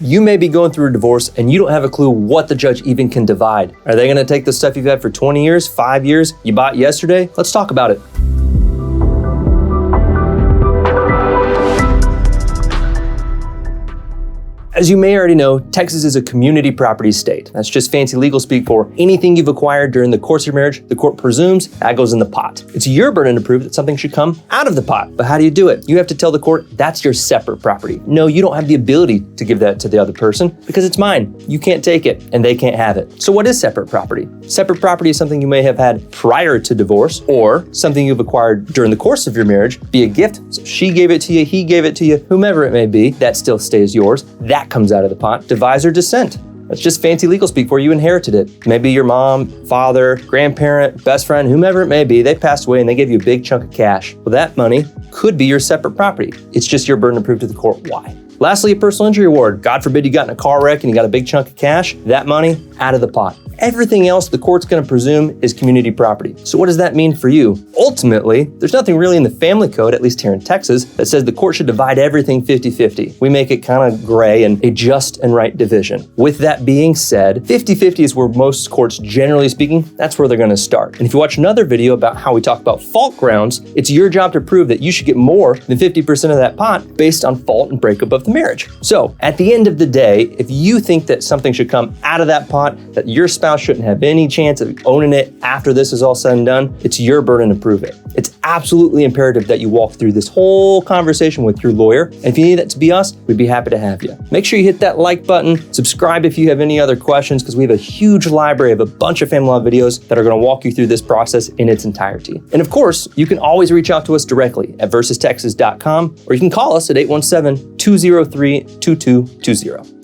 You may be going through a divorce and you don't have a clue what the judge even can divide. Are they gonna take the stuff you've had for 20 years, 5 years, you bought yesterday? Let's talk about it. As you may already know, Texas is a community property state. That's just fancy legal speak for anything you've acquired during the course of your marriage, the court presumes that goes in the pot. It's your burden to prove that something should come out of the pot. But how do you do it? You have to tell the court that's your separate property. No, you don't have the ability to give that to the other person because it's mine. You can't take it and they can't have it. So what is separate property? Separate property is something you may have had prior to divorce or something you've acquired during the course of your marriage, be a gift. So she gave it to you, he gave it to you, whomever it may be, that still stays yours. That comes out of the pot. Devise or descent. That's just fancy legal speak for you inherited it. Maybe your mom, father, grandparent, best friend, whomever it may be, they passed away and they gave you a big chunk of cash. Well, that money could be your separate property. It's just your burden to prove to the court why. Lastly, a personal injury award. God forbid you got in a car wreck and you got a big chunk of cash. That money out of the pot. Everything else the court's gonna presume is community property. So what does that mean for you? Ultimately, there's nothing really in the family code, at least here in Texas, that says the court should divide everything 50-50. We make it kind of gray and a just and right division. With that being said, 50-50 is where most courts, generally speaking, that's where they're gonna start. And if you watch another video about how we talk about fault grounds, it's your job to prove that you should get more than 50% of that pot based on fault and breakup of the marriage. So at the end of the day, if you think that something should come out of that pot, that your spouse shouldn't have any chance of owning it after this is all said and done, it's your burden to prove it. It's absolutely imperative that you walk through this whole conversation with your lawyer. And if you need that to be us, we'd be happy to have you. Make sure you hit that like button, subscribe if you have any other questions, because we have a huge library of a bunch of family law videos that are going to walk you through this process in its entirety. And of course, you can always reach out to us directly at verghesestexas.com, or you can call us at 817-203-2220.